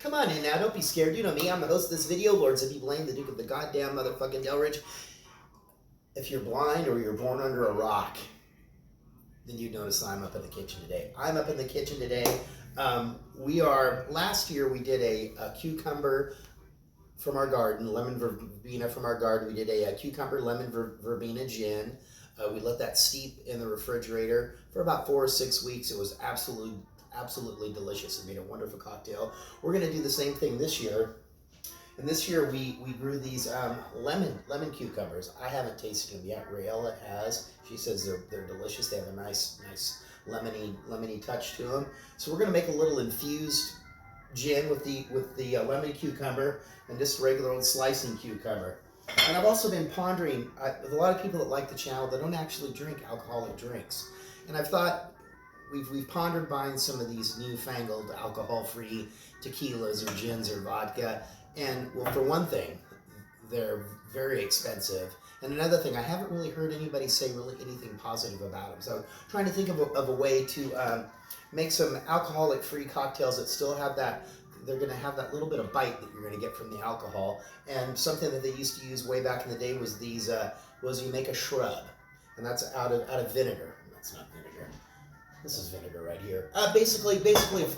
Come on in now, don't be scared. You know me, I'm the host of this video, Lord Zippy Blaine, the Duke of the goddamn motherfucking Delridge. If you're blind or you're born under a rock, then you'd notice I'm up in the kitchen today. I'm up in the kitchen today. Last year we did a cucumber from our garden, lemon verbena from our garden. We did a cucumber lemon verbena gin. We let that steep in the refrigerator for about 4 or 6 weeks. It was absolutely delicious. It made a wonderful cocktail. We're going to do the same thing this year. And this year we grew these lemon cucumbers. I haven't tasted them yet. Raella has. She says they're delicious. They have a nice lemony touch to them. So we're going to make a little infused gin with the lemon cucumber and just regular old slicing cucumber. And I've also been pondering with a lot of people that like the channel that don't actually drink alcoholic drinks. And I've thought we've pondered buying some of these newfangled alcohol-free tequilas or gins or vodka. And well, for one thing, they're very expensive. And another thing, I haven't really heard anybody say really anything positive about them. So I'm trying to think of a way to make some alcoholic-free cocktails that still have that. They're going to have that little bit of bite that you're going to get from the alcohol. And something that they used to use way back in the day was you make a shrub, and that's out of vinegar. That's not vinegar. This is vinegar right here. Basically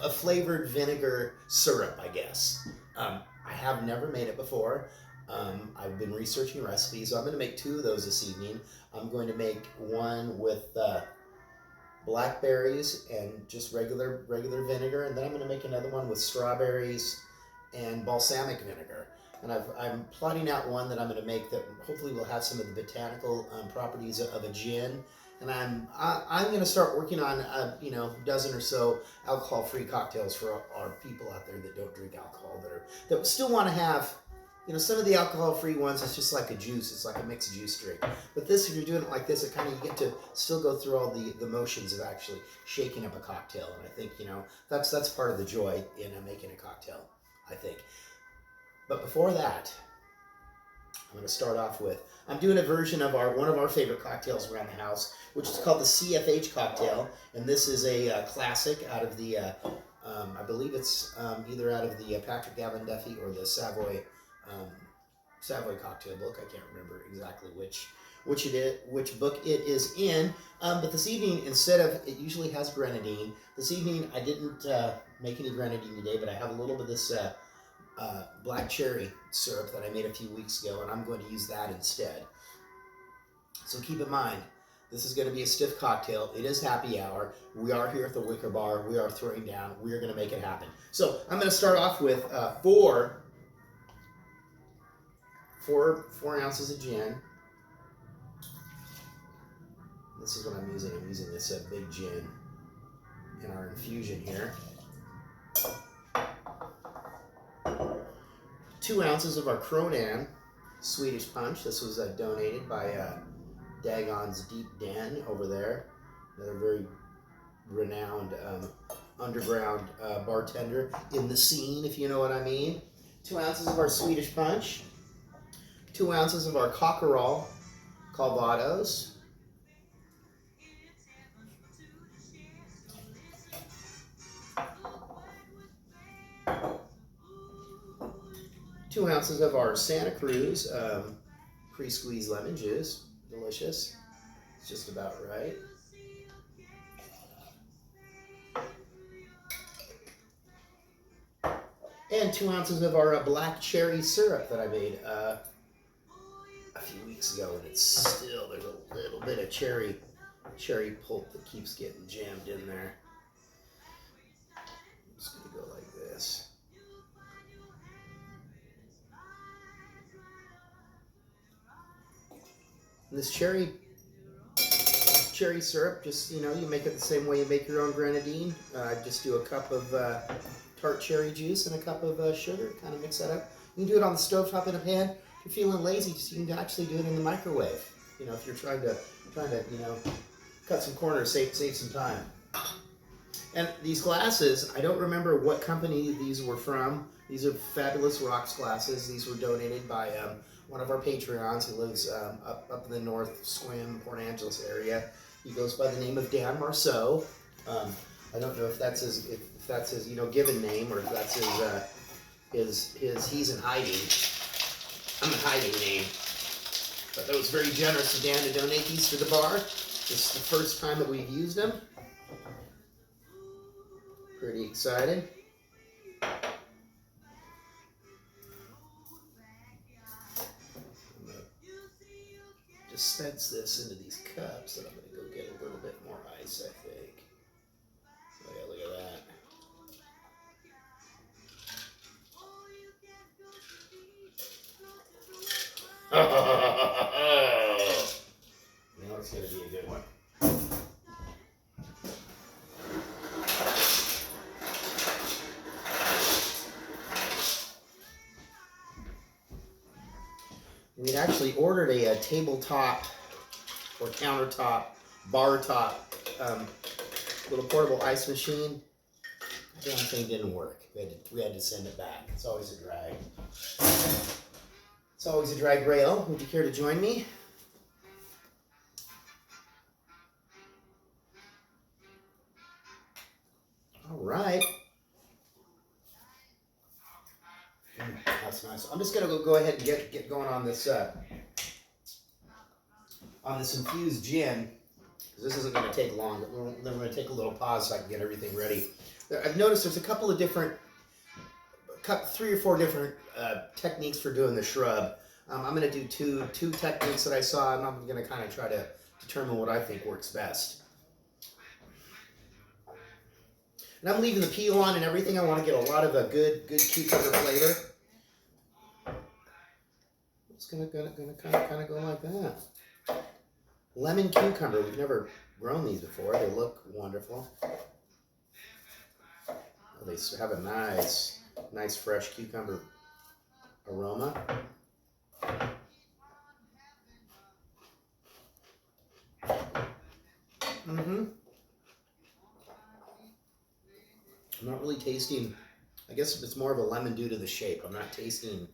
a flavored vinegar syrup, I guess. I have never made it before. I've been researching recipes, so I'm going to make 2 of those this evening. I'm going to make one with blackberries and just regular vinegar, and then I'm going to make another one with strawberries and balsamic vinegar. And I'm plotting out one that I'm going to make that hopefully will have some of the botanical properties of a gin. And I'm going to start working on a dozen or so alcohol-free cocktails for our people out there that don't drink alcohol, that still want to have. Some of the alcohol-free ones, it's just like a juice. It's like a mixed juice drink. But this, if you're doing it like this, you get to still go through all the motions of actually shaking up a cocktail. And I think, that's part of the joy in making a cocktail, I think. But before that, I'm going to start off with, I'm doing a version of one of our favorite cocktails around the house, which is called the CFH cocktail. And this is a classic out of the, I believe it's either out of the Patrick Gavin Duffy or the Savoy cocktail book. I can't remember exactly which book it is in. But this evening, instead of, it usually has grenadine. This evening, I didn't make any grenadine today, but I have a little bit of this black cherry syrup that I made a few weeks ago, and I'm going to use that instead. So keep in mind, this is going to be a stiff cocktail. It is happy hour. We are here at the Wicker Bar. We are throwing down. We are going to make it happen. So I'm going to start off with 4 ounces of gin. This is what I'm using. I'm using this big gin in our infusion here. 2 ounces of our Cronan Swedish punch. This was donated by Dagon's Deep Den over there. Another very renowned underground bartender in the scene, if you know what I mean. 2 ounces of our Swedish punch. 2 ounces of our Cockerel Calvados. 2 ounces of our Santa Cruz pre-squeezed lemon juice. Delicious. It's just about right. And 2 ounces of our black cherry syrup that I made a few weeks ago, and it's still, there's a little bit of cherry pulp that keeps getting jammed in there. I'm just going to go like this. And this cherry syrup, just, you make it the same way you make your own grenadine. Just do a cup of tart cherry juice and a cup of sugar, kind of mix that up. You can do it on the stovetop in a pan. If you're feeling lazy, you can actually do it in the microwave. If you're trying to cut some corners, save some time. And these glasses, I don't remember what company these were from. These are Fabulous Rocks glasses. These were donated by one of our Patreons who lives up in the North Swim, Port Angeles area. He goes by the name of Dan Marceau. I don't know if that's his given name or if that's he's in hiding. I'm in hiding name. But that was very generous of Dan to donate these to the bar. This is the first time that we've used them. Pretty excited. Dispense this into these cups, and I'm going to go get a little bit more ice, I think. Oh, yeah, look at that. Now it's going to be a good one. We'd actually ordered a tabletop or countertop, bar top, little portable ice machine. The damn thing didn't work. We had to send it back. It's always a drag. It's always a drag. Rail, would you care to join me? All right. That's nice. I'm just gonna go ahead and get going on this infused gin, because this isn't gonna take long. Then we're gonna take a little pause so I can get everything ready. I've noticed there's a couple of different, 3 or 4 different techniques for doing the shrub. I'm gonna do two techniques that I saw, and I'm gonna kind of try to determine what I think works best. And I'm leaving the peel on and everything. I want to get a lot of a good cucumber flavor. It's gonna kind of go like that. Lemon cucumber. We've never grown these before. They look wonderful. Oh, they have a nice fresh cucumber aroma. I'm not really tasting. I guess it's more of a lemon due to the shape. I'm not tasting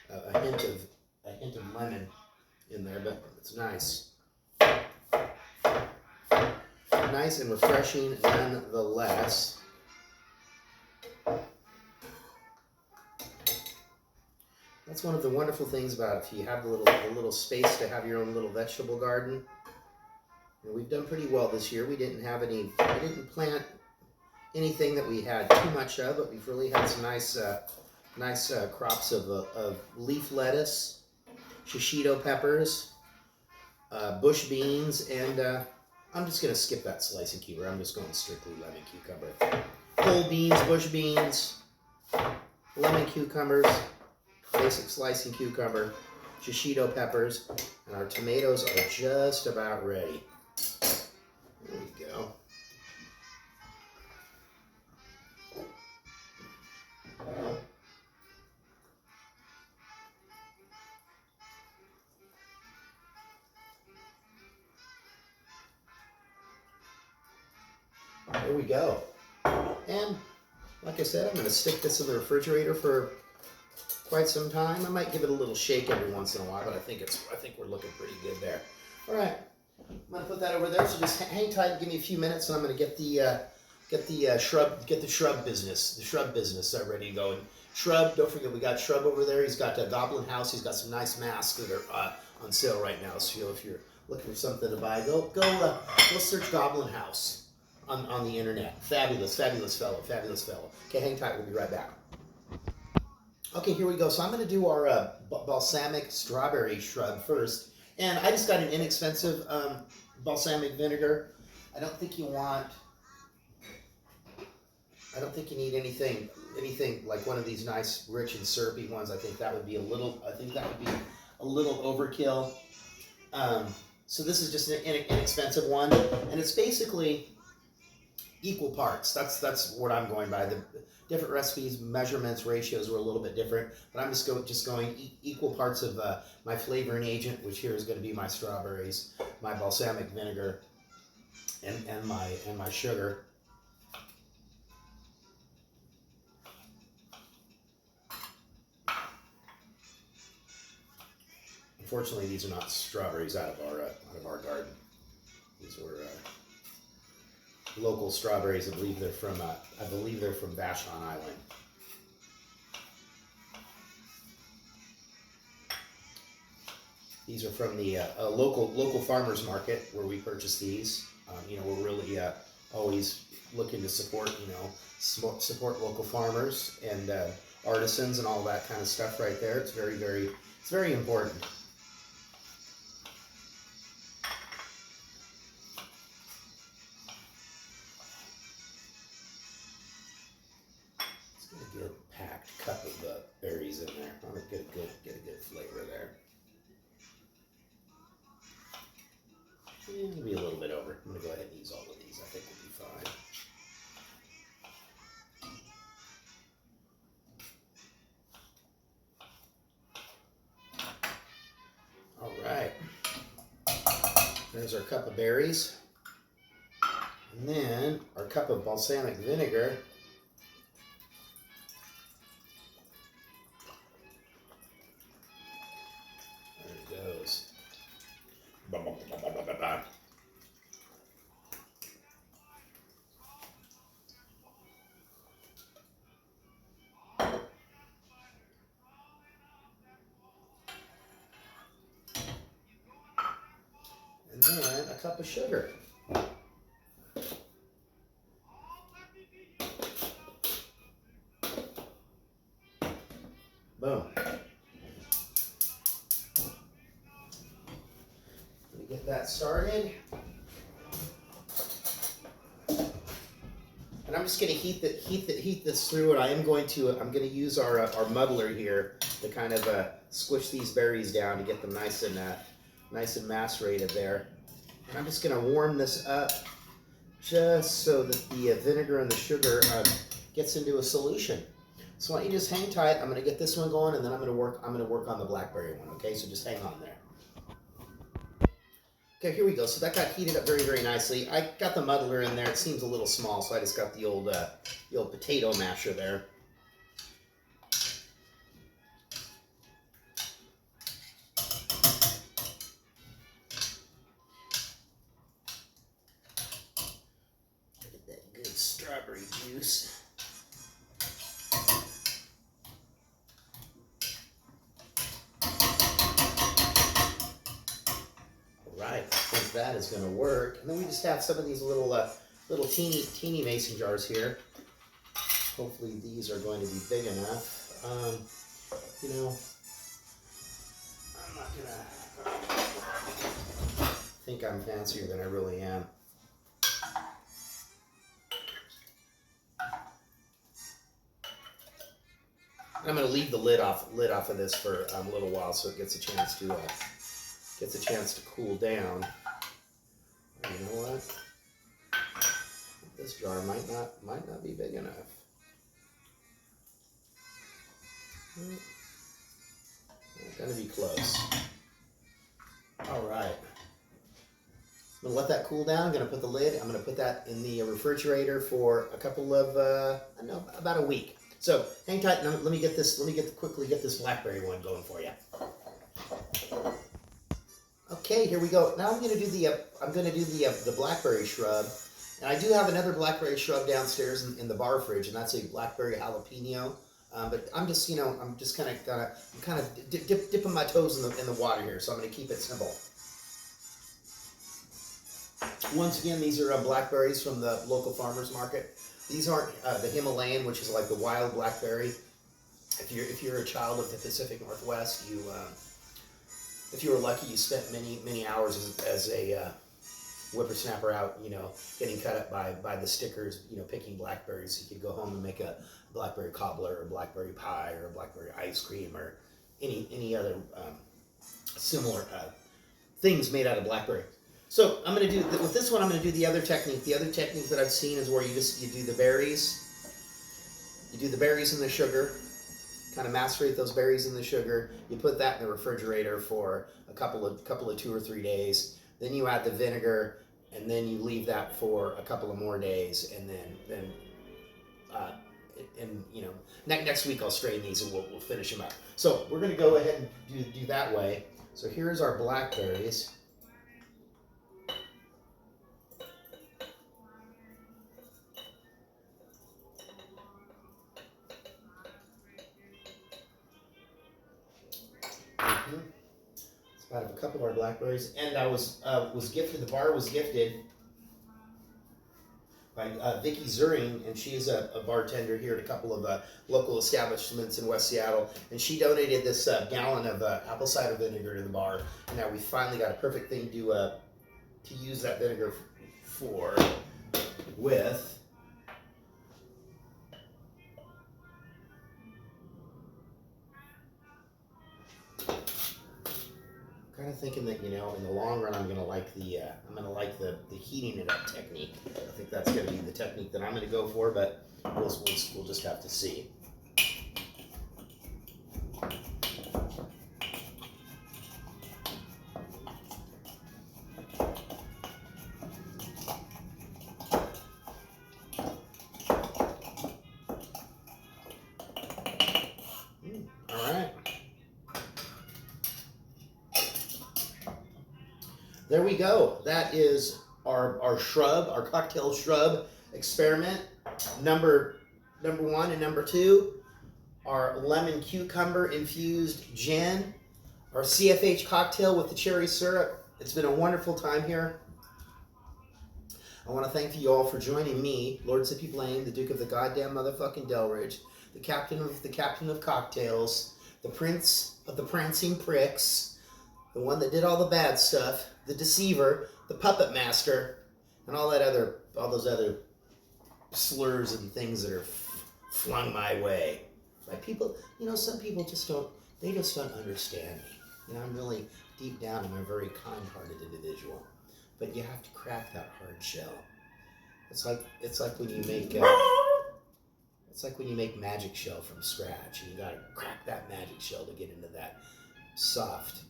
a hint of lemon in there, but it's nice. Nice and refreshing nonetheless. That's one of the wonderful things about if you have the little space to have your own little vegetable garden. And we've done pretty well this year. We didn't plant anything that we had too much of, but we've really had some nice crops of leaf lettuce, shishito peppers, bush beans, and I'm just going to skip that slicing cucumber. I'm just going strictly lemon cucumber. Whole beans, bush beans, lemon cucumbers, basic slicing cucumber, shishito peppers, and our tomatoes are just about ready. There we go. There we go. And like I said, I'm going to stick this in the refrigerator for quite some time. I might give it a little shake every once in a while, but I think we're looking pretty good there. All right, I'm going to put that over there. So just hang tight, give me a few minutes, and I'm going to get the shrub business ready to go. And Shrub, don't forget we got Shrub over there. He's got a Goblin House. He's got some nice masks that are on sale right now. So if you're looking for something to buy, go search Goblin House on the internet. Fabulous fellow. Okay, hang tight. We'll be right back. Okay, here we go. So I'm going to do our balsamic strawberry shrub first. And I just got an inexpensive balsamic vinegar. I don't think you need anything like one of these nice rich and syrupy ones. I think that would be a little overkill. So this is just an inexpensive one, and it's basically equal parts. That's what I'm going by. The different recipes, measurements, ratios were a little bit different, but I'm just going equal parts of my flavoring agent, which here is going to be my strawberries, my balsamic vinegar, and my sugar. Unfortunately, these are not strawberries out of our garden. These were local strawberries. I believe they're from Vashon Island. These are from the local farmers market where we purchase these. You know, we're really always looking to support, you know, support local farmers and artisans and all that kind of stuff right there. It's it's very important. Let's get a good packed cup of berries in there. I want to get a good flavor there. Maybe a little bit over. I'm gonna go ahead and use all of these. I think we'll be fine. All right. There's our cup of berries. And then our cup of balsamic vinegar. There it goes. And then a cup of sugar. Boom. Let me get that started. And I'm just going to heat this through, and I'm going to use our muddler here to kind of squish these berries down to get them nice and macerated there. And I'm just going to warm this up just so that the vinegar and the sugar gets into a solution. So why don't you just hang tight? I'm going to get this one going, and then I'm going to work on the blackberry one. Okay, so just hang on there. Okay, here we go. So that got heated up very nicely. I got the muddler in there. It seems a little small, so I just got the old potato masher there. Get that good strawberry juice. Right, I think that is going to work. And then we just have some of these little teeny mason jars here. Hopefully these are going to be big enough. You know, I'm not gonna think I'm fancier than I really am. And I'm going to leave the lid off of this for a little while so it gets a chance to cool down. And you know what? This jar might not be big enough. It's gonna be close. All right. I'm gonna let that cool down. I'm gonna put the lid. I'm gonna put that in the refrigerator for a couple of I don't know, about a week. So hang tight. Let me quickly get this blackberry one going for you. Okay, here we go. Now I'm going to do the blackberry shrub, and I do have another blackberry shrub downstairs in the bar fridge, and that's a blackberry jalapeno. But I'm just kind of dipping my toes in the water here, so I'm going to keep it simple. Once again, these are blackberries from the local farmers market. These aren't the Himalayan, which is like the wild blackberry. If you're a child of the Pacific Northwest, if you were lucky, you spent many hours as a whippersnapper out, you know, getting cut up by the stickers, you know, picking blackberries. So you could go home and make a blackberry cobbler or blackberry pie or a blackberry ice cream or any other similar things made out of blackberry. So I'm going to do with this one. I'm going to do the other technique. The other technique that I've seen is where you do the berries. You do the berries in the sugar. Kind of macerate those berries in the sugar. You put that in the refrigerator for a couple of 2 or 3 days. Then you add the vinegar, and then you leave that for a couple of more days, and then you know, next week I'll strain these and we'll finish them up. So we're going to go ahead and do that way. So here's our blackberries. It's out of a couple of our blackberries, and I was gifted. The bar was gifted by Vicky Zuring, and she is a bartender here at a couple of local establishments in West Seattle, and she donated this gallon of apple cider vinegar to the bar, and now we finally got a perfect thing to use that vinegar for with. Kind of thinking that, in the long run, I'm gonna like the heating it up technique. I think that's gonna be the technique that I'm gonna go for, but we'll just have to see. All right. There we go. That is our shrub, our cocktail shrub experiment. Number 1 and number 2, our lemon cucumber infused gin, our CFH cocktail with the cherry syrup. It's been a wonderful time here. I want to thank you all for joining me, Lord Zippy Blaine, the Duke of the goddamn motherfucking Delridge, the captain of cocktails, the prince of the prancing pricks, the one that did all the bad stuff, the deceiver, the puppet master, and all those other slurs and things that are flung my way by people. Some people just don't understand me. I'm really deep down, I'm a very kind-hearted individual, but you have to crack that hard shell. It's like when you make magic shell from scratch, and you gotta crack that magic shell to get into that soft,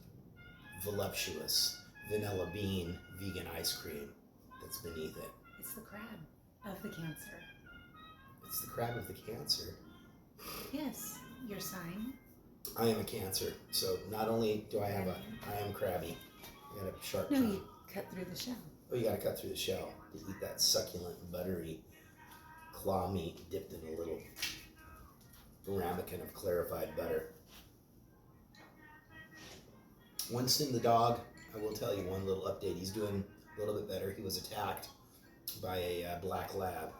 voluptuous vanilla bean vegan ice cream that's beneath it. It's the crab of the Cancer. It's the crab of the Cancer. Yes, your sign. I am a Cancer, so not only do I am crabby. I got a sharp No, tongue. you cut through the shell. Oh, you gotta cut through the shell to eat that succulent, buttery claw meat dipped in a little ramekin of clarified butter. Winston the dog, I will tell you one little update. He's doing a little bit better. He was attacked by a black lab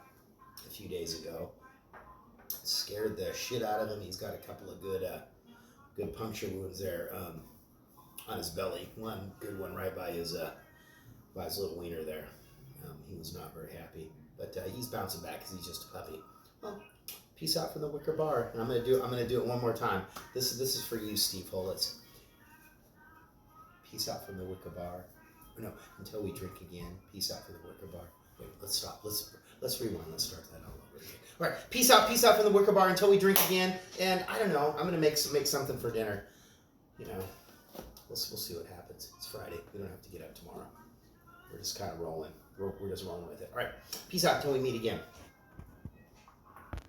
a few days ago. Scared the shit out of him. He's got a couple of good puncture wounds there on his belly. One good one right by his little wiener there. He was not very happy, but he's bouncing back because he's just a puppy. Well, peace out from the Wicker Bar, and I'm gonna do it one more time. This is for you, Steve Holitz. Peace out from the Wicker Bar. No, until we drink again. Peace out from the Wicker Bar. Wait, let's stop. Let's rewind. Let's start that all over again. All right, peace out from the Wicker Bar until we drink again. And I don't know. I'm gonna make something for dinner. We'll see what happens. It's Friday. We don't have to get up tomorrow. We're just kind of rolling. We're just rolling with it. All right, peace out until we meet again.